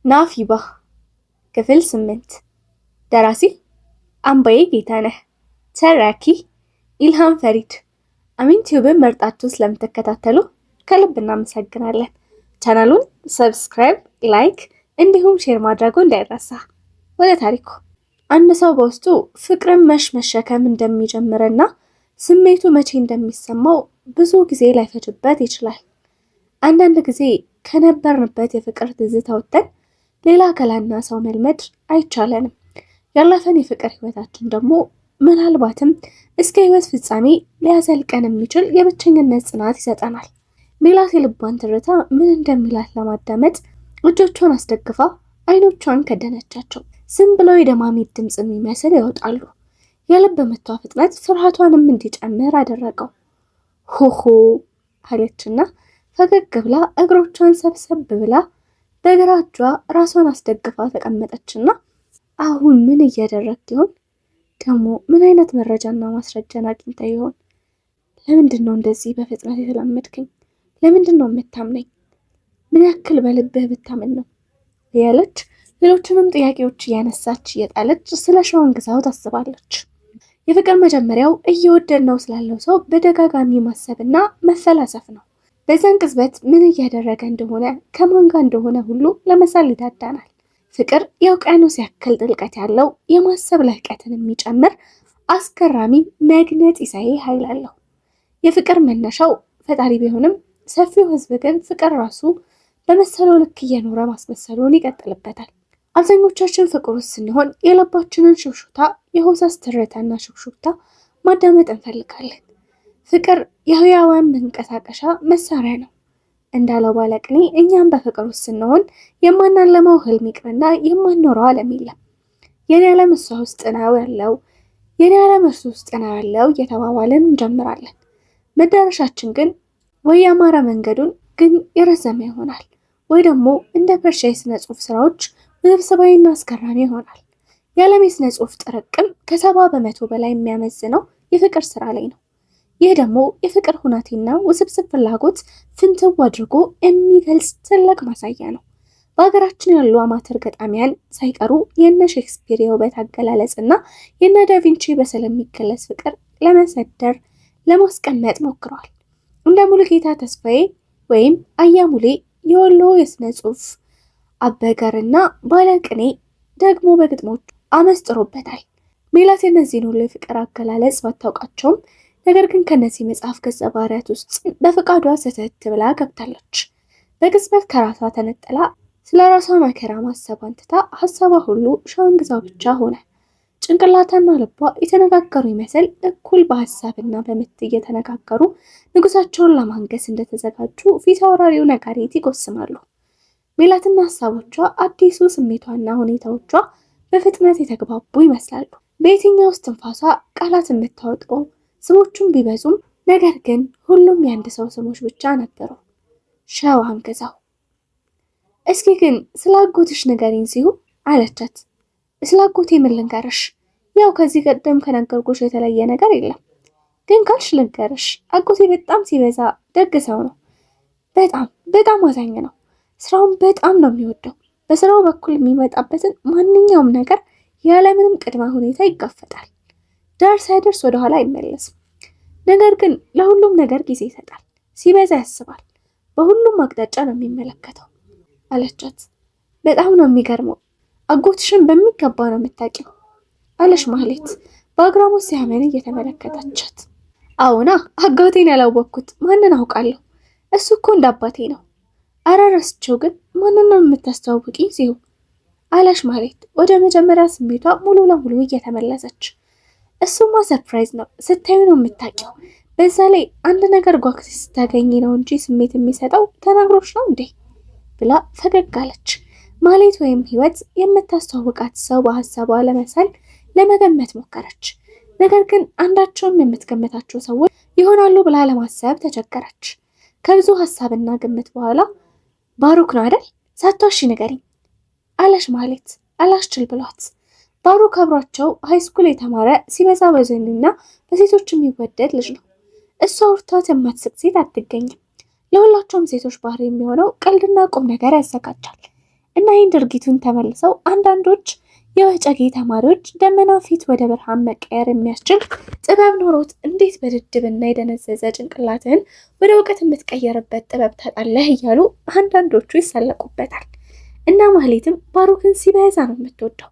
ናፊባ ክፍል 8 ደራሲ አምባዬ ጌታነህ፣ ተራኪ ኢልሃም ፈሪድ። አሚን ቲዩብን መርጣችሁ ስለምትከታተሉ ከልብ እናመሰግናለን። ቻናሉን ሰብስክራይብ፣ ላይክ እንዲሁም ሼር ማድረጉ እንዳይረሳ። ወደ ታሪኩ። አንድ ሰው በውስጡ ፍቅርን መሸከም እንደሚጀምርና ስሜቱ መቼ እንደሚሰማው ብዙ ጊዜ ላይፈጅበት ይችላል። አንዳንድ ጊዜ ከነበርንበት የፍቅር ትዝታ ወጥተን ሌላ ገላና ሰው መልመድ አይቻለንም። ያለፈን የፍቅር ህይወታችን ደግሞ ምናልባትም እስከ ህይወት ፍጻሜ ሊያዘልቀን የሚችል የብቸኝነት ጽናት ይሰጠናል። ሜላት የልቧን ትርታ ምን እንደሚላት ለማዳመጥ እጆቿን አስደግፋ አይኖቿን ከደነቻቸው። ዝም ብለው የደማሚት ድምፅ የሚመስል ያወጣሉ። የልብ ምቷ ፍጥነት ፍርሃቷንም እንዲጨምር አደረገው። ሆሆ አለችና ፈገግ ብላ እግሮቿን ሰብሰብ ብላ በግራ እጇ ራሷን አስደግፋ ተቀመጠችና አሁን ምን እያደረግት ይሆን? ደግሞ ምን አይነት መረጃና ማስረጃን አግኝታ ይሆን? ለምንድን ነው እንደዚህ በፍጥነት የተላመድክኝ? ለምንድን ነው የምታምነኝ? ምን ያክል በልብህ ብታምን ነው? እያለች ሌሎችንም ጥያቄዎች እያነሳች እየጣለች ስለ ሸዋን ግዛው ታስባለች። የፍቅር መጀመሪያው እየወደድ ነው ስላለው ሰው በደጋጋሚ ማሰብና መፈላሰፍ ነው። በዛን ቅጽበት ምን እያደረገ እንደሆነ ከማን ጋር እንደሆነ ሁሉ ለመሳል ይዳዳናል። ፍቅር የውቅያኖስ ያክል ጥልቀት ያለው የማሰብ ልህቀትን የሚጨምር አስገራሚ መግነጢሳዊ ኃይል አለው። የፍቅር መነሻው ፈጣሪ ቢሆንም ሰፊው ሕዝብ ግን ፍቅር ራሱ በመሰለው ልክ እየኖረ ማስመሰሉን ይቀጥልበታል። አብዛኞቻችን ፍቅር ውስጥ ስንሆን የልባችንን ሽውሽውታ፣ የሆሳስ ትርታና ሽውሽውታ ማዳመጥ እንፈልጋለን። ፍቅር የህያዋን መንቀሳቀሻ መሳሪያ ነው እንዳለው ባለቅኔ፣ እኛም በፍቅር ውስጥ ስንሆን የማናለመው ህልም ይቅርና የማንኖረው ዓለም የለም። የኔ ዓለም እሷ ውስጥ ነው ያለው፣ የኔ ዓለም እርሱ ውስጥ ነው ያለው እየተባባልን እንጀምራለን። መዳረሻችን ግን ወይ ያማረ መንገዱን ግን የረዘመ ይሆናል፣ ወይ ደግሞ እንደ ፐርሻ የስነ ጽሁፍ ስራዎች ውስብስባዊና አስገራሚ ይሆናል። የዓለም የስነ ጽሁፍ ጥርቅም ከ70% በላይ የሚያመዝነው የፍቅር ስራ ላይ ነው። ይህ ደግሞ የፍቅር ሁናቴና ውስብስብ ፍላጎት ፍንትው አድርጎ የሚገልጽ ትልቅ ማሳያ ነው። በሀገራችን ያሉ አማተር ገጣሚያን ሳይቀሩ የነ ሼክስፒር የውበት አገላለጽና የነ ዳቪንቺ በስዕል የሚገለጽ ፍቅር ለመሰደር ለማስቀመጥ ሞክረዋል። እንደ ሙሉጌታ ተስፋዬ ወይም አያሙሌ የወሎ የስነ ጽሁፍ አበገርና ባለቅኔ ደግሞ በግጥሞች አመስጥሮበታል። ሜላት የነዚህን ሁሉ የፍቅር አገላለጽ ባታውቃቸውም ነገር ግን ከነዚህ መጽሐፍ ገጸ ባህሪያት ውስጥ በፈቃዷ ሰተት ብላ ገብታለች። በቅጽበት ከራሷ ተነጥላ ስለ ራሷ መከራ ማሰቧን ትታ ሀሳቧ ሁሉ ሸዋን ግዛው ብቻ ሆነ። ጭንቅላታና ልቧ የተነጋገሩ ይመስል እኩል በሀሳብና በምት እየተነጋገሩ ንጉሳቸውን ለማንገስ እንደተዘጋጁ ፊት አውራሪው ነጋሪት ይጎስማሉ። ሜላትና ሀሳቦቿ፣ አዲሱ ስሜቷና ሁኔታዎቿ በፍጥነት የተግባቡ ይመስላሉ። በየትኛው ውስጥ ትንፋሷ ቃላት የምታወጣው ስሞቹን ቢበዙም ነገር ግን ሁሉም የአንድ ሰው ስሞች ብቻ ነበሩ። ሸዋን ግዛው። እስኪ ግን ስለ አጎትሽ ንገሪኝ ሲሁ አለቻት። ስለ አጎቴ ምን ልንገርሽ? ያው ከዚህ ቀደም ከነገርኩሽ የተለየ ነገር የለም። ግን ካልሽ ልንገርሽ፣ አጎቴ በጣም ሲበዛ ደግ ሰው ነው። በጣም በጣም አዛኝ ነው። ስራውን በጣም ነው የሚወደው። በስራው በኩል የሚመጣበትን ማንኛውም ነገር ያለምንም ቅድመ ሁኔታ ይጋፈጣል። ዳር ሳይደርስ ወደኋላ አይመለስም። ነገር ግን ለሁሉም ነገር ጊዜ ይሰጣል። ሲበዛ ያስባል። በሁሉም አቅጣጫ ነው የሚመለከተው አለቻት። በጣም ነው የሚገርመው። አጎትሽን በሚገባ ነው የምታውቂው አለሽ ማህሌት በአግራሞት ሲያመን እየተመለከታቻት። አዎና አጎቴን ያላወቅኩት ማንን አውቃለሁ? እሱ እኮ እንደ አባቴ ነው። አረ ረስቼው፣ ግን ማንን ነው የምታስተዋውቂኝ ሲሁ አለሽ ማህሌት ወደ መጀመሪያ ስሜቷ ሙሉ ለሙሉ እየተመለሰች። እሱማ ሰርፕራይዝ ነው፣ ስታዩ ነው የምታውቂው። በዛ ላይ አንድ ነገር ጓግተሽ ስታገኝ ነው እንጂ ስሜት የሚሰጠው ተናግሮች ነው እንዴ ብላ ፈገግ አለች። ማህሌት ወይም ህይወት የምታስተዋውቃት ሰው በሀሳቧ ለመሳል ለመገመት ሞከረች። ነገር ግን አንዳቸውም የምትገመታቸው ሰዎች ይሆናሉ ብላ ለማሰብ ተቸገረች። ከብዙ ሀሳብና ግምት በኋላ ባሩክ ነው አይደል? ሳትዋሺ ንገሪኝ አለሽ ማህሌት አላስችል ብሏት። ባሩክ አብሯቸው ሃይስኩል የተማረ ሲበዛ በዘኒና በሴቶች የሚወደድ ልጅ ነው። እሷ አውርታት የማትስቅ ሴት አትገኝም። ለሁላቸውም ሴቶች ባህሪ የሚሆነው ቀልድና ቁም ነገር ያዘጋጃል። እና ይህን ድርጊቱን ተመልሰው አንዳንዶች የወጨጌ ተማሪዎች ደመና ፊት ወደ ብርሃን መቀየር የሚያስችል ጥበብ ኖሮት እንዴት በድድብና የደነዘዘ ጭንቅላትን ወደ እውቀት የምትቀየርበት ጥበብ ታጣለህ እያሉ አንዳንዶቹ ይሳለቁበታል። እና ማህሌትም ባሮክን ሲበዛ ነው የምትወደው።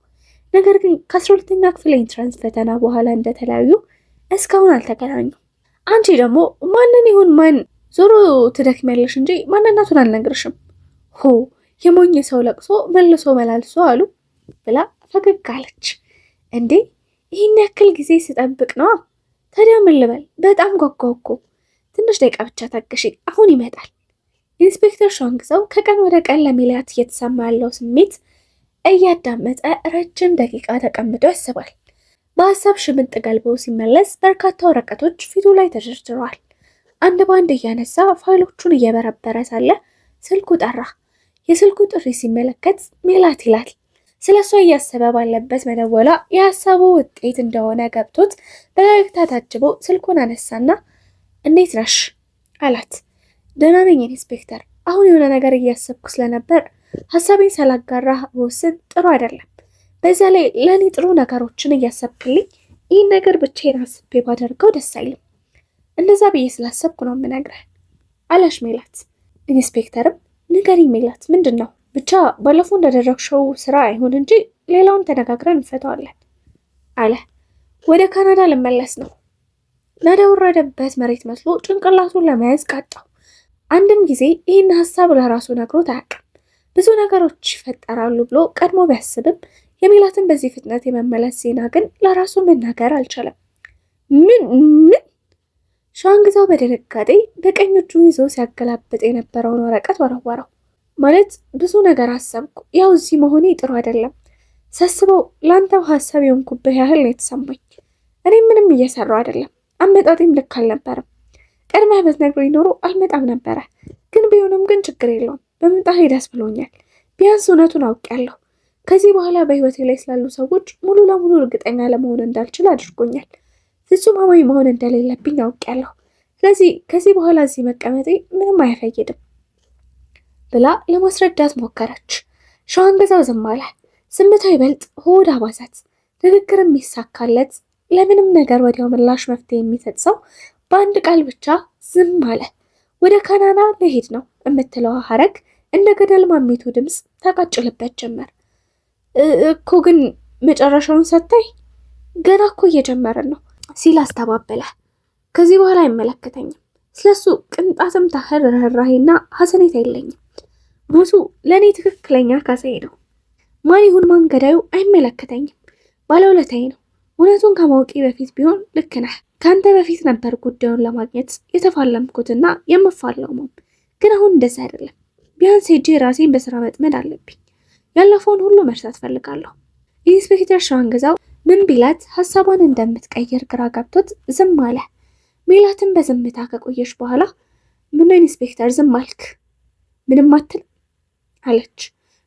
ነገር ግን ከ12ኛ ክፍል ኤንትራንስ ፈተና በኋላ እንደተለያዩ እስካሁን አልተገናኙ። አንቺ ደግሞ ማንን ይሁን ማን ዞሮ ትደክሚያለሽ እንጂ ማንነቱን አልነግርሽም። ሆ የሞኝ ሰው ለቅሶ መልሶ መላልሶ አሉ ብላ ፈገግ አለች። እንዴ ይህን ያክል ጊዜ ስጠብቅ ነዋ። ታዲያ ምን ልበል? በጣም ጓጓሁ እኮ። ትንሽ ደቂቃ ብቻ ታገሺ፣ አሁን ይመጣል። ኢንስፔክተር ሸዋንግዛው ከቀን ወደ ቀን ለሜላት እየተሰማ ያለው ስሜት እያዳመጠ ረጅም ደቂቃ ተቀምጦ ያስባል። በሀሳብ ሽምጥ ገልቦ ሲመለስ በርካታ ወረቀቶች ፊቱ ላይ ተደርድረዋል። አንድ በአንድ እያነሳ ፋይሎቹን እየበረበረ ሳለ ስልኩ ጠራ። የስልኩ ጥሪ ሲመለከት ሜላት ይላል። ስለ እሷ እያሰበ ባለበት መደወሏ የሀሳቡ ውጤት እንደሆነ ገብቶት በፈገግታ ታጅቦ ስልኩን አነሳና እንዴት ነሽ አላት። ደህና ነኝ ኢንስፔክተር፣ አሁን የሆነ ነገር እያሰብኩ ስለነበር ሀሳቤን ሳላጋራ በወስን ጥሩ አይደለም። በዛ ላይ ለእኔ ጥሩ ነገሮችን እያሰብክልኝ ይህን ነገር ብቻዬን አስቤ ባደርገው ደስ አይልም። እንደዛ ብዬ ስላሰብኩ ነው የምነግርህ አላሽ ሜላት። ኢንስፔክተርም ንገሪኝ ሜላት፣ ምንድን ነው? ብቻ ባለፈው እንዳደረግሽው ስራ አይሁን እንጂ ሌላውን ተነጋግረን እንፈተዋለን አለ። ወደ ካናዳ ልመለስ ነው። ናዳ ወረደበት መሬት መስሎ ጭንቅላቱን ለመያዝ ቃጣው። አንድም ጊዜ ይህን ሀሳብ ለራሱ ነግሮት አያውቅም። ብዙ ነገሮች ይፈጠራሉ ብሎ ቀድሞ ቢያስብም የሜላትን በዚህ ፍጥነት የመመለስ ዜና ግን ለራሱ መናገር አልቻለም። ምን? ሸዋንግዛው በድንጋጤ በቀኝ እጁ ይዞ ሲያገላብጥ የነበረውን ወረቀት ወረወረው። ማለት ብዙ ነገር አሰብኩ። ያው እዚህ መሆኔ ጥሩ አይደለም። ሳስበው ለአንተው ሀሳብ የሆንኩብህ ያህል ነው የተሰማኝ። እኔ ምንም እየሰራው አይደለም። አመጣጤም ልክ አልነበረም። ቀድመህ ብትነግረኝ ኖሮ አልመጣም ነበረ። ግን ቢሆንም ግን ችግር የለውም። በመምጣቴ ደስ ብሎኛል። ቢያንስ እውነቱን አውቄያለሁ። ከዚህ በኋላ በህይወቴ ላይ ስላሉ ሰዎች ሙሉ ለሙሉ እርግጠኛ ለመሆን እንዳልችል አድርጎኛል። ፍጹም አማኝ መሆን እንደሌለብኝ አውቄያለሁ። ስለዚህ ከዚህ በኋላ እዚህ መቀመጤ ምንም አይፈይድም ብላ ለማስረዳት ሞከረች። ሸዋንግዛው ዝም አለ። ዝምታው ይበልጥ ሆድ አባዛት። ንግግር የሚሳካለት ለምንም ነገር ወዲያው ምላሽ መፍትሄ የሚሰጥ ሰው በአንድ ቃል ብቻ ዝም አለ። ወደ ካናዳ ልሄድ ነው የምትለዋ ሀረግ እንደ ገደል ማሚቱ ድምፅ ታቃጭልበት ጀመር። እኮ ግን መጨረሻውን ሰታይ ገና እኮ እየጀመረን ነው ሲል አስተባበለ። ከዚህ በኋላ አይመለከተኝም። ስለሱ ቅንጣትም ታህል ርህራሄና ሀሰኔታ የለኝም። ሞቱ ለእኔ ትክክለኛ ካሳዬ ነው። ማን ይሁን ማን ገዳዩ አይመለከተኝም። ባለውለታዬ ነው። እውነቱን ከማወቂ በፊት ቢሆን ልክ ነህ። ከአንተ በፊት ነበር ጉዳዩን ለማግኘት የተፋለምኩትና የምፋለመው። ግን አሁን እንደዛ አይደለም። ቢያንስ ሄጄ ራሴን በስራ መጥመድ አለብኝ። ያለፈውን ሁሉ መርሳት ፈልጋለሁ። ኢንስፔክተር ሸዋንግዛው ምን ቢላት ሀሳቧን እንደምትቀይር ግራ ገብቶት ዝም አለ። ሜላትን በዝምታ ከቆየች በኋላ ምን ኢንስፔክተር ዝም አልክ? ምንም አትል አለች።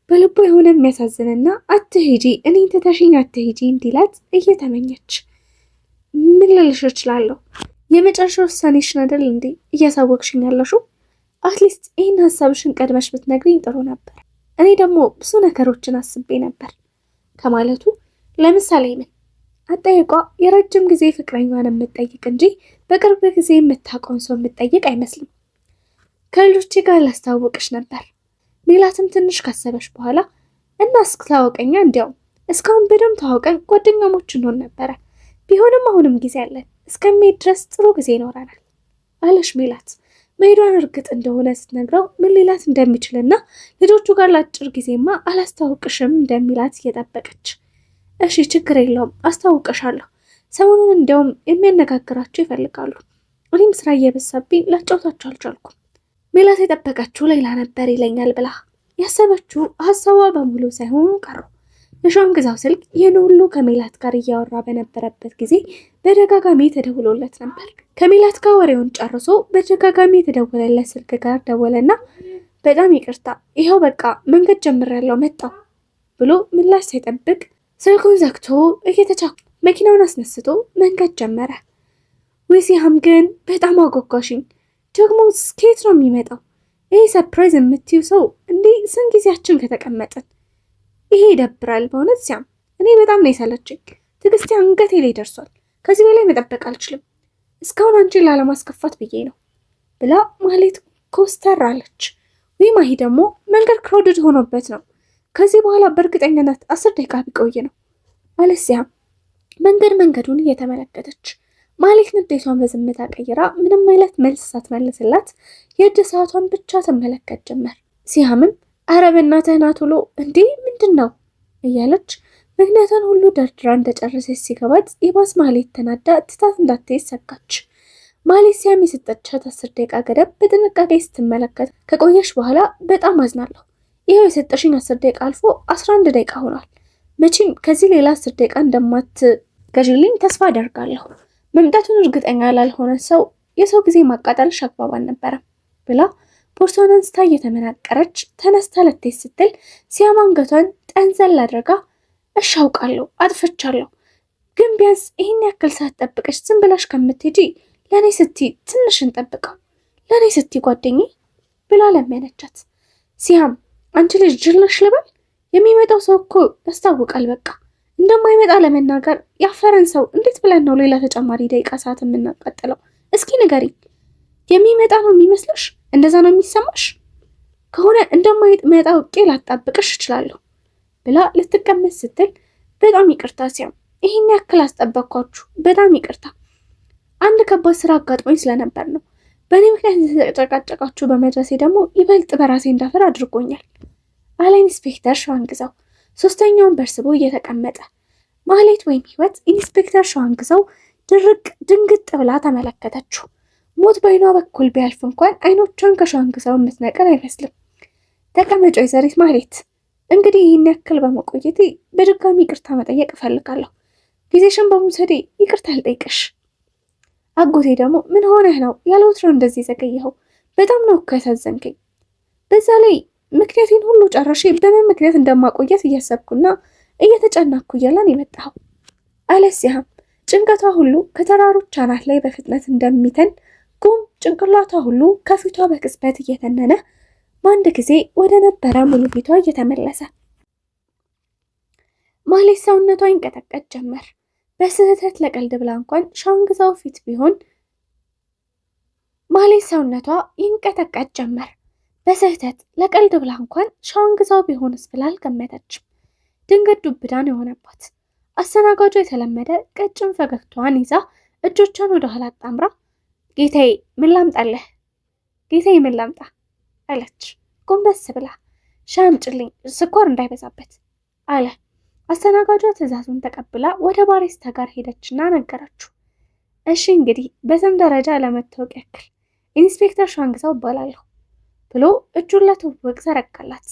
በልቦ የሆነ የሚያሳዝንና አትሄጂ እኔን ትተሽኝ አትሄጂ እንዲላት እየተመኘች ምን ልልሽ እችላለሁ? የመጨረሻ ውሳኔሽን አይደል እንዴ እያሳወቅሽኝ ያለሽው? አትሊስት ይህን ሀሳብሽን ቀድመሽ ብትነግሪኝ ጥሩ ነበር። እኔ ደግሞ ብዙ ነገሮችን አስቤ ነበር ከማለቱ ለምሳሌ ምን አጠይቋ የረጅም ጊዜ ፍቅረኛዋን የምትጠይቅ እንጂ በቅርብ ጊዜ የምታውቀውን ሰው የምትጠይቅ አይመስልም። ከልጆቼ ጋር ላስተዋወቅሽ ነበር። ሜላትም ትንሽ ካሰበች በኋላ እና እስክታወቀኛ እንዲያውም እስካሁን በደንብ ተዋውቀን ጓደኛሞች እንሆን ነበረ። ቢሆንም አሁንም ጊዜ አለን። እስከሚሄድ ድረስ ጥሩ ጊዜ ይኖረናል አለሽ ሜላት መሄዷን እርግጥ እንደሆነ ስትነግረው ምን ሊላት እንደሚችልና ልጆቹ ጋር ለአጭር ጊዜማ አላስተዋውቅሽም እንደሚላት እየጠበቀች እሺ ችግር የለውም አስተዋውቅሻለሁ። ሰሞኑን እንዲያውም የሚያነጋግራቸው ይፈልጋሉ። እኔም ስራ እየበዛብኝ ላጫውታቸው አልቻልኩም። ሜላት የጠበቀችው ሌላ ነበር ይለኛል ብላ ያሰበችው ሀሳቧ በሙሉ ሳይሆኑ ቀሩ። የሸዋንግዛው ስልክ ይህን ሁሉ ከሜላት ጋር እያወራ በነበረበት ጊዜ በደጋጋሚ ተደውሎለት ነበር። ከሜላት ጋር ወሬውን ጨርሶ በደጋጋሚ የተደወለለት ስልክ ጋር ደወለና በጣም ይቅርታ ይኸው በቃ መንገድ ጀምሬያለሁ መጣሁ ብሎ ምላሽ ሳይጠብቅ ስልኩን ዘግቶ እየተቻኩ መኪናውን አስነስቶ መንገድ ጀመረ። ዊሲሃም ግን በጣም አጓጓሽኝ። ደግሞ ስኬት ነው የሚመጣው? ይህ ሰርፕራይዝ የምትዩ ሰው እንዲህ ስንት ጊዜያችን ከተቀመጥን። ይሄ ይደብራል በእውነት ሲያም። እኔ በጣም ነው የሰለችኝ። ትዕግስቴ አንገቴ ላይ ደርሷል። ከዚህ በላይ መጠበቅ አልችልም። እስካሁን አንቺን ላለማስከፋት ብዬ ነው ብላ ማህሌት ኮስተር አለች። ወይ ማሂ ደግሞ መንገድ ክራውድድ ሆኖበት ነው። ከዚህ በኋላ በእርግጠኝነት 10 ደቂቃ ቢቆይ ነው ማለት ሲያም መንገዱን እየተመለከተች ማህሌት ንዴቷን በዝምታ ቀይራ ምንም አይነት መልስ ሳትመልስላት የእጅ ሰዓቷን ብቻ ትመለከት ጀመር። ሲያምም ኧረ በእናትህ ና ቶሎ እንዴ ምንድን ነው እያለች ምክንያቱን ሁሉ ደርድራ እንደጨረሰች ሲገባት የባስ ማህሌት ተናዳ ትታት እንዳትሄድ ሰጋች። ማህሌት ሲያም የሰጠቻት 10 ደቂቃ ገደብ በጥንቃቄ ስትመለከት ከቆየሽ በኋላ በጣም አዝናለሁ። ይኸው የሰጠሽኝ 10 ደቂቃ አልፎ 11 ደቂቃ ሆኗል። መቼም ከዚህ ሌላ 10 ደቂቃ እንደማትገዢልኝ ተስፋ አደርጋለሁ። መምጣቱን እርግጠኛ ላልሆነ ሰው የሰው ጊዜ ማቃጠልሽ አግባብ አልነበረም ብላ ቦርሳዋን አንስታ እየተመናቀረች ተነስታ ልትሄድ ስትል ሲያም አንገቷን ጠንዘል አድርጋ እሺ አውቃለሁ አጥፍቻለሁ፣ ግን ቢያንስ ይህን ያክል ሳትጠብቅሽ ዝም ብላሽ ከምትሄጂ ለእኔ ስትይ ትንሽ እንጠብቀው፣ ለእኔ ስትይ ጓደኛዬ ብላ ለመነቻት። ሲያም አንቺ ልጅ ጅል ነሽ ልበል? የሚመጣው ሰው እኮ ያስታውቃል። በቃ እንደማይመጣ ለመናገር ያፈረን ሰው እንዴት ብለን ነው ሌላ ተጨማሪ ደቂቃ ሰዓት የምናቃጥለው? እስኪ ንገሪኝ። የሚመጣ ነው የሚመስልሽ? እንደዛ ነው የሚሰማሽ? ከሆነ እንደማይመጣ አውቄ ላጣብቅሽ እችላለሁ ብላ ልትቀመጥ ስትል በጣም ይቅርታ ሲያም፣ ይህን ያክል አስጠበቅኳችሁ፣ በጣም ይቅርታ። አንድ ከባድ ስራ አጋጥሞኝ ስለነበር ነው። በእኔ ምክንያት የተጨቃጨቃችሁ በመድረሴ ደግሞ ይበልጥ በራሴ እንዳፈር አድርጎኛል አለ ኢንስፔክተር ሸዋንግዛው ሶስተኛውን በርስቦ እየተቀመጠ። ማህሌት ወይም ህይወት ኢንስፔክተር ሸዋንግዛው ድንግጥ ብላ ተመለከተችው። ሞት በአይኗ በኩል ቢያልፍ እንኳን አይኖቿን ከሸዋንግዛው የምትነቅል አይመስልም። ተቀመጪ ወይዘሪት ማህሌት፣ እንግዲህ ይህን ያክል በመቆየቴ በድጋሚ ይቅርታ መጠየቅ እፈልጋለሁ። ጊዜሽን በመውሰዴ ይቅርታ ልጠይቅሽ። አጎቴ ደግሞ ምን ሆነህ ነው ያለ ወትሮ እንደዚህ ዘገየኸው? በጣም ነው እኮ ያሳዘንከኝ። በዛ ላይ ምክንያቴን ሁሉ ጨረሼ በምን ምክንያት እንደማቆየት እያሰብኩና እየተጨናኩ እያለን የመጣኸው አለ ሲያም። ጭንቀቷ ሁሉ ከተራሮች አናት ላይ በፍጥነት እንደሚተን ጉም ጭንቅላቷ ሁሉ ከፊቷ በቅጽበት እየተነነ በአንድ ጊዜ ወደ ነበረ ሙሉ ፊቷ እየተመለሰ ማህሌት ሰውነቷ ይንቀጠቀጥ ጀመር። በስህተት ለቀልድ ብላ እንኳን ሸዋንግዛው ፊት ቢሆን ማህሌት ሰውነቷ ይንቀጠቀጥ ጀመር። በስህተት ለቀልድ ብላ እንኳን ሸዋንግዛው ቢሆንስ ብላ አልገመተችም። ድንገት ዱብዳን የሆነባት አስተናጋጇ የተለመደ ቀጭን ፈገግታዋን ይዛ እጆቿን ወደ ኋላ አጣምራ ጌታዬ ምን ላምጣለህ? ጌታዬ ምን ላምጣ አለች ጎንበስ ብላ። ሻይ አምጪልኝ ስኳር እንዳይበዛበት አለ። አስተናጋጇ ትዕዛዙን ተቀብላ ወደ ባሪስታ ጋር ሄደችና ነገረችው። እሺ እንግዲህ በስም ደረጃ ለመታወቅ ያክል ኢንስፔክተር ሸዋንግዛው እባላለሁ ብሎ እጁን ለትውውቅ ዘረጋላት።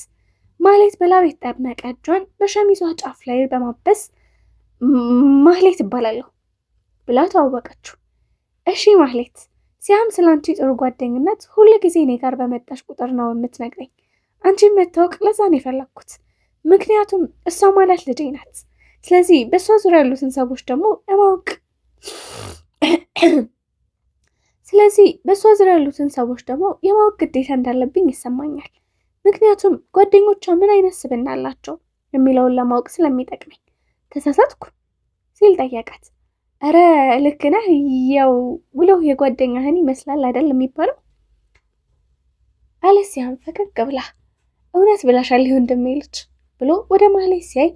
ማህሌት በላብ የተጠመቀ እጇን በሸሚዟ ጫፍ ላይ በማበስ ማህሌት እባላለሁ ብላ ተዋወቀችው። እሺ ማህሌት፣ ሲያም ስላንቺ ጥሩ ጓደኝነት ሁል ጊዜ እኔ ጋር በመጣሽ ቁጥር ነው የምትነግረኝ። አንቺን መታወቅ ለዛ ነው የፈለግኩት። ምክንያቱም እሷ ማለት ልጄ ናት። ስለዚህ በእሷ ዙሪያ ያሉትን ሰዎች ደግሞ የማወቅ ግዴታ እንዳለብኝ ይሰማኛል። ምክንያቱም ጓደኞቿ ምን አይነት ስብዕና አላቸው የሚለውን ለማወቅ ስለሚጠቅመኝ። ተሳሳትኩ ሲል ጠየቃት። እረ ልክ ነህ፣ ያው ውለው የጓደኛህን ይመስላል አይደል የሚባለው አለ ሲያም ፈገግ ብላ። እውነት ብላሻል ወንድሜ ልጅ ብሎ ወደ ማህሌት ሲያይ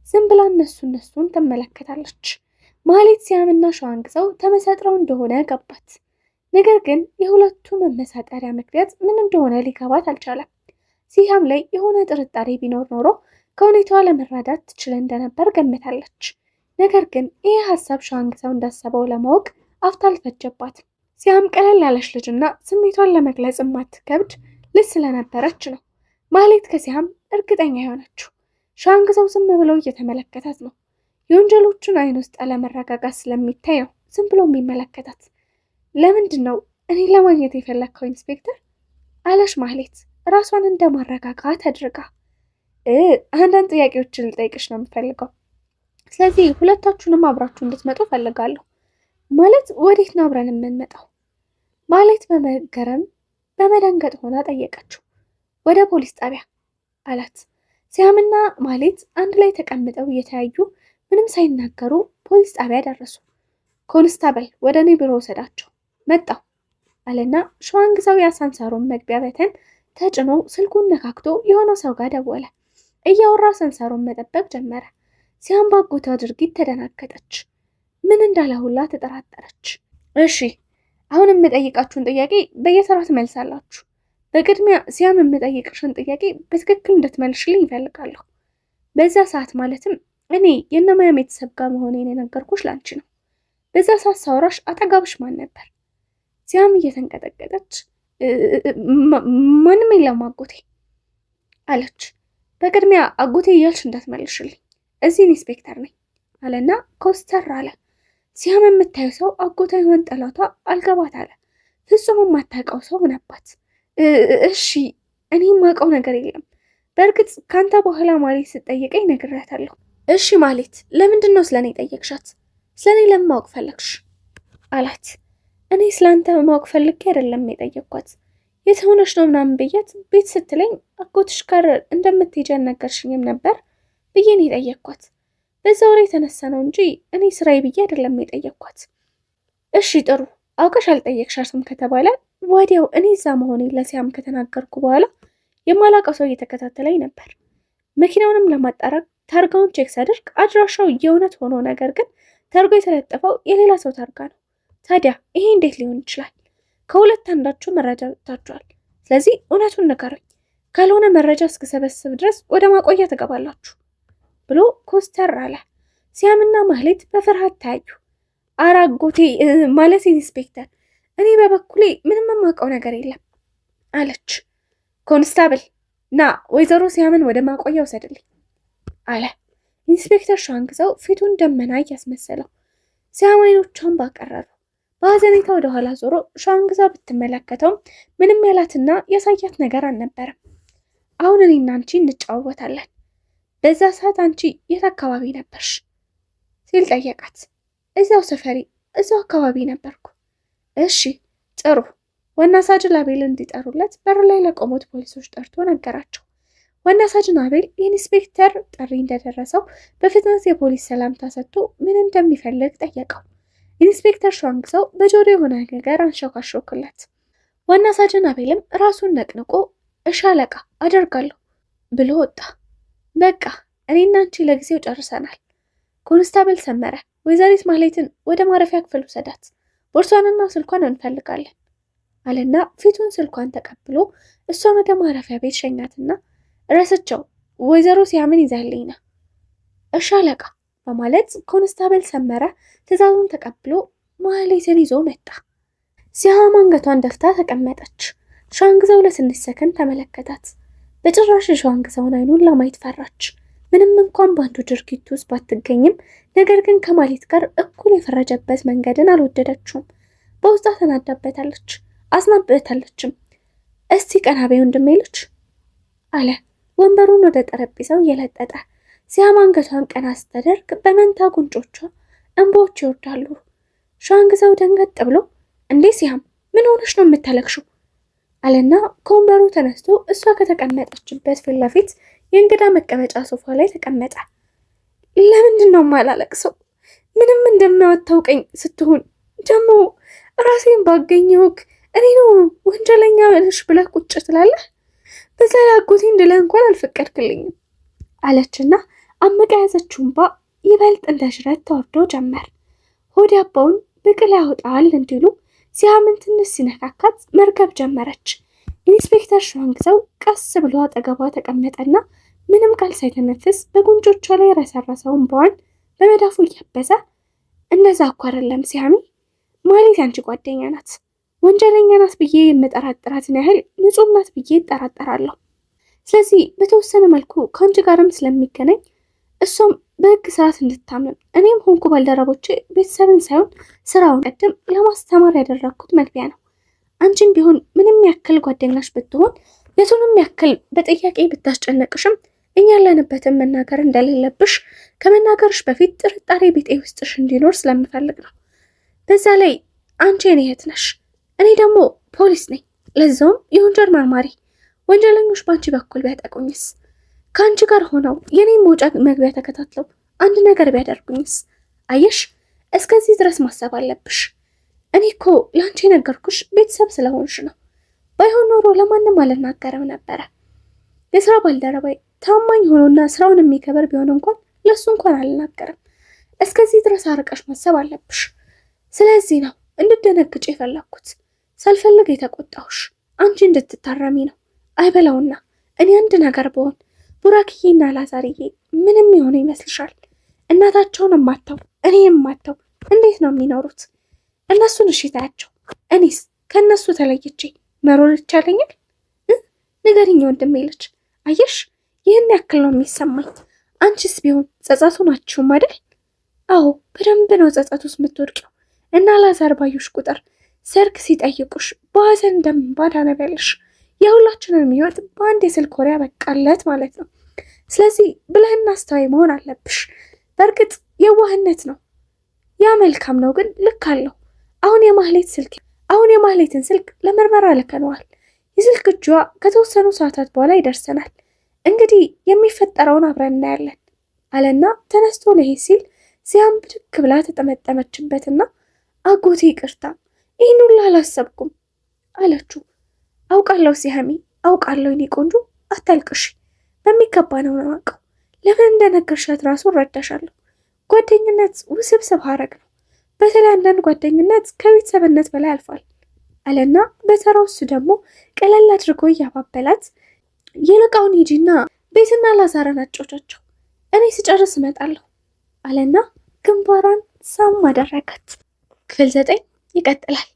ዝም ብላ እነሱን ትመለከታለች። ማህሌት ሲያምና ሸዋንግዛው ተመሳጥረው እንደሆነ ገባት። ነገር ግን የሁለቱ መመሳጠሪያ ምክንያት ምን እንደሆነ ሊገባት አልቻለም። ሲያም ላይ የሆነ ጥርጣሬ ቢኖር ኖሮ ከሁኔታዋ ለመረዳት ትችል እንደነበር ገምታለች። ነገር ግን ይህ ሀሳብ ሸዋንግዛው እንዳሰበው ለማወቅ አፍታ አልፈጀባትም። ሲያም ቀለል ያለች ልጅና ስሜቷን ለመግለጽ የማትከብድ ልጅ ስለነበረች ነው ማህሌት ከሲያም እርግጠኛ የሆነችው። ሸዋንግዛው ዝም ብለው እየተመለከታት ነው። የወንጀሎቹን አይን ውስጥ አለመረጋጋት ስለሚታይ ነው ዝም ብሎ የሚመለከታት። ለምንድን ነው እኔን ለማግኘት የፈለግከው ኢንስፔክተር አለች ማህሌት ራሷን እንደማረጋጋት አድርጋ። አንዳንድ ጥያቄዎችን ልጠይቅሽ ነው የምፈልገው። ስለዚህ ሁለታችሁንም አብራችሁ እንድትመጡ ፈልጋለሁ። ማለት ወዴት ነው አብረን የምንመጣው? ማህሌት በመገረም በመደንገጥ ሆና ጠየቀችው። ወደ ፖሊስ ጣቢያ አላት። ሲያምና ማህሌት አንድ ላይ ተቀምጠው እየተያዩ ምንም ሳይናገሩ ፖሊስ ጣቢያ ደረሱ። ኮንስታብል ወደ እኔ ቢሮ ወሰዳቸው መጣው አለና ሸዋንግዛው የአሳንሳሩን መግቢያ በተን ተጭኖ ስልኩን ነካክቶ የሆነ ሰው ጋር ደወለ። እያወራ አሳንሳሩን መጠበቅ ጀመረ። ሲያም ባጎቷ ድርጊት ተደናገጠች። ምን እንዳለ ሁላ ተጠራጠረች። እሺ አሁን የምጠይቃችሁን ጥያቄ በየተራ ትመልሳላችሁ። በቅድሚያ ሲያም የምጠይቅሽን ጥያቄ በትክክል እንድትመልሽልኝ ይፈልጋለሁ። በዛ ሰዓት ማለትም እኔ የእነማያ ቤተሰብ ጋር መሆኔን የነገርኩሽ ላንቺ ነው። በዛ ሰዓት ሳውራሽ አጠጋብሽ ማን ነበር? ሲያም እየተንቀጠቀጠች ማንም የለም አጎቴ አለች። በቅድሚያ አጎቴ እያልሽ እንዳትመልሽልኝ፣ እዚህ ኢንስፔክተር ነኝ አለና ኮስተር አለ። ሲያም የምታየው ሰው አጎቷ ይሆን ጠላቷ አልገባት አለ። ፍጹም የማታውቀው ሰው ሆነባት። እሺ እኔ የማውቀው ነገር የለም። በእርግጥ ካንተ በኋላ ማሌት ስትጠይቀኝ ነግሬያታለሁ። እሺ ማሌት ለምንድን ነው ስለኔ ጠየቅሻት? ስለኔ ለምን ማወቅ ፈለግሽ አላት። እኔ ስለአንተ ማወቅ ፈልጌ አይደለም የጠየቅኳት። የት ሆነሽ ነው ምናምን ብያት ቤት ስትለኝ አጎትሽ ጋር እንደምትሄጂ አልነገርሽኝም ነበር ብዬ ነው የጠየቅኳት። በዛ ወሬ የተነሳ ነው እንጂ እኔ ስራዬ ብዬ አይደለም የጠየቅኳት። እሺ ጥሩ አውቀሽ አልጠየቅሻትም ከተባለ ወዲያው እኔ እዛ መሆኔ ለሲያም ከተናገርኩ በኋላ የማላውቀው ሰው እየተከታተለኝ ነበር። መኪናውንም ለማጣራት ታርጋውን ቼክ ሳደርግ አድራሻው የእውነት ሆኖ ነገር ግን ታርጋ የተለጠፈው የሌላ ሰው ታርጋ ነው። ታዲያ ይሄ እንዴት ሊሆን ይችላል? ከሁለት አንዳችሁ መረጃ ወጥታችኋል። ስለዚህ እውነቱን ንገሩኝ፣ ካልሆነ መረጃ እስክሰበስብ ድረስ ወደ ማቆያ ትገባላችሁ ብሎ ኮስተር አለ። ሲያምና ማህሌት በፍርሃት ታያዩ። አራጎቴ ማለት ኢንስፔክተር፣ እኔ በበኩሌ ምንም የማውቀው ነገር የለም አለች። ኮንስታብል ና ወይዘሮ ሲያምን ወደ ማቆያ ውሰድልኝ አለ። ኢንስፔክተር ሸዋንግዛው ፊቱን ደመና እያስመሰለው። ሲያም አይኖቿን ባቀረሩ በሀዘኔታ ወደኋላ ዞሮ ሸዋንግዛው ብትመለከተውም ምንም ያላትና ያሳያት ነገር አልነበረም። አሁን እኔና አንቺ እንጫወታለን። በዛ ሰዓት አንቺ የት አካባቢ ነበርሽ ሲል ጠየቃት። እዛው ሰፈሪ፣ እዛው አካባቢ ነበርኩ። እሺ ጥሩ። ዋና ሳጅን አቤል እንዲጠሩለት በር ላይ ለቆሙት ፖሊሶች ጠርቶ ነገራቸው። ዋና ሳጅን አቤል የኢንስፔክተር ጥሪ እንደደረሰው በፍጥነት የፖሊስ ሰላምታ ሰጥቶ ምን እንደሚፈልግ ጠየቀው። ኢንስፔክተር ሸዋንግዛው በጆሮ የሆነ ነገር አንሾካሾክለት። ዋና ሳጅን አቤልም ራሱን ነቅንቆ እሺ አለቃ አደርጋለሁ ብሎ ወጣ። በቃ እኔና አንቺ ለጊዜው ጨርሰናል። ኮንስታብል ሰመረ ወይዘሪት ማህሌትን ወደ ማረፊያ ክፍል ውሰዳት፣ ቦርሷንና ስልኳን እንፈልጋለን አለና ፊቱን ስልኳን ተቀብሎ እሷን ወደ ማረፊያ ቤት ሸኛትና ረስቸው ወይዘሮ ሲያምን ይዛልኝ ነው። እሺ አለቃ በማለት ኮንስታብል ሰመረ ትዕዛዙን ተቀብሎ ማህሌትን ይዞ መጣ። ሲያም አንገቷን ደፍታ ተቀመጠች። ሸዋንግዛው ለትንሽ ሰከንድ ተመለከታት። በጭራሽ ሸዋንግዛውን አይኑን ለማየት ፈራች። ምንም እንኳን በአንዱ ድርጊት ውስጥ ባትገኝም ነገር ግን ከማህሌት ጋር እኩል የፈረጀበት መንገድን አልወደደችውም። በውስጧ ተናዳበታለች፣ አዝናበታለችም። እስቲ ቀና በይ ወንድሜ ልጅ አለ ወንበሩን ወደ ጠረጴዛው እየለጠጠ። ሲያም አንገቷን ቀና ስትደርግ በመንታ ጉንጮቿ እንባዎች ይወርዳሉ። ሸዋንግዛው ደንገጥ ብሎ እንዴ ሲያም ምን ሆነሽ ነው የምታለቅሽው አለና ከወንበሩ ተነስቶ እሷ ከተቀመጠችበት ፊት ለፊት የእንግዳ መቀመጫ ሶፋ ላይ ተቀመጠ። ለምንድን ነው የማላለቅሰው? ምንም እንደማታውቀኝ ስትሆን ደግሞ ራሴን ባገኘሁክ እኔ ነው ወንጀለኛ ነሽ ብለህ ቁጭ ትላለህ። በዛ ላይ አጎቴ እንድልህ እንኳን አልፈቀድክልኝም አለችና አመቃ ያዘችው እንባ ይበልጥ እንደ ዥረት ተወርዶ ጀመር። ሆድ ያባውን ብቅል ያወጣል እንዲሉ ሲያምን ትንሽ ሲነካካት መርገብ ጀመረች። ኢንስፔክተር ሸዋንግዛው ቀስ ብሎ አጠገቧ ተቀመጠና ምንም ቃል ሳይተነፍስ በጉንጮቿ ላይ ረሰረሰውን እንባዋን በመዳፉ እያበሰ እንደዛ እኮ አይደለም ሲያሚ፣ ማህሌት ያንቺ ጓደኛ ናት። ወንጀለኛ ናት ብዬ የምጠራጠራትን ያህል ንጹህ ናት ብዬ እጠራጠራለሁ። ስለዚህ በተወሰነ መልኩ ከአንቺ ጋርም ስለሚገናኝ እሷም በህግ ስርዓት እንድታምን እኔም ሆንኩ ባልደረቦቼ ቤተሰብን ሳይሆን ስራውን ቀድም ለማስተማር ያደረግኩት መግቢያ ነው። አንቺን ቢሆን ምንም ያክል ጓደኛሽ ብትሆን የቱንም ያክል በጥያቄ ብታስጨነቅሽም እኛ ያለንበትን መናገር እንደሌለብሽ ከመናገርሽ በፊት ጥርጣሬ ቢጤ ውስጥሽ እንዲኖር ስለምፈልግ ነው። በዛ ላይ አንቺ የኔ እህት ነሽ፣ እኔ ደግሞ ፖሊስ ነኝ፣ ለዛውም የወንጀል መርማሪ። ወንጀለኞች በአንቺ በኩል ቢያጠቁኝስ? ከአንቺ ጋር ሆነው የኔን መውጫ መግቢያ ተከታትለው አንድ ነገር ቢያደርጉኝስ? አየሽ፣ እስከዚህ ድረስ ማሰብ አለብሽ። እኔ እኮ ለአንቺ የነገርኩሽ ቤተሰብ ስለሆንሽ ነው። ባይሆን ኖሮ ለማንም አልናገርም ነበረ። የስራ ባልደረባይ ታማኝ ሆኖና ስራውን የሚከበር ቢሆን እንኳን ለሱ እንኳን አልናገርም። እስከዚህ ድረስ አርቀሽ ማሰብ አለብሽ። ስለዚህ ነው እንድደነግጭ የፈለግኩት። ሳልፈልግ የተቆጣሁሽ አንቺ እንድትታረሚ ነው። አይበላውና እኔ አንድ ነገር ብሆን ቡራክዬና ላዛርዬ ምንም የሆነ ይመስልሻል? እናታቸውን የማታው እኔ የማታው እንዴት ነው የሚኖሩት? እነሱን እሺ ታያቸው፣ እኔስ ከእነሱ ተለይቼ መኖር ይቻለኛል? ንገሪኝ ወንድሜ ልጅ። አየሽ፣ ይህን ያክል ነው የሚሰማኝ። አንቺስ ቢሆን ጸጸቱ ናችሁም አይደል? አዎ በደንብ ነው ጸጸት ውስጥ የምትወድቂው። እና ላዛር ባዩሽ ቁጥር ሰርግ ሲጠይቁሽ በሐዘን እንደምባ ታነቢያለሽ። የሁላችንም ህይወት በአንድ የስልክ ወሬ ያበቃለት ማለት ነው። ስለዚህ ብልህና አስተዋይ መሆን አለብሽ። በእርግጥ የዋህነት ነው፣ ያ መልካም ነው፣ ግን ልክ አለው። አሁን የማህሌትን ስልክ ለምርመራ ልከነዋል። የስልክ እጇ ከተወሰኑ ሰዓታት በኋላ ይደርሰናል። እንግዲህ የሚፈጠረውን አብረን እናያለን አለና ተነስቶ ልሄድ ሲል ሲያም ብድግ ብላ ተጠመጠመችበትና አጎቴ ይቅርታ፣ ይህን ሁሉ አላሰብኩም አለችው። አውቃለሁ ሲያሚ፣ አውቃለሁ የኔ ቆንጆ፣ አታልቅሽ። በሚገባ ነው የማውቀው። ለምን እንደነገርሻት ራሱ እረዳሻለሁ። ጓደኝነት ውስብስብ ሀረግ ነው። በተለይ አንዳንድ ጓደኝነት ከቤተሰብነት በላይ አልፏል አለና በተራው እሱ ደግሞ ቀለል አድርጎ እያባበላት ይልቃውን ሂጂና ቤትና ላዛርን አጫውቻቸው፣ እኔ ስጨርስ እመጣለሁ አለና ግንባሯን ሳም አደረጋት። ክፍል 9 ይቀጥላል።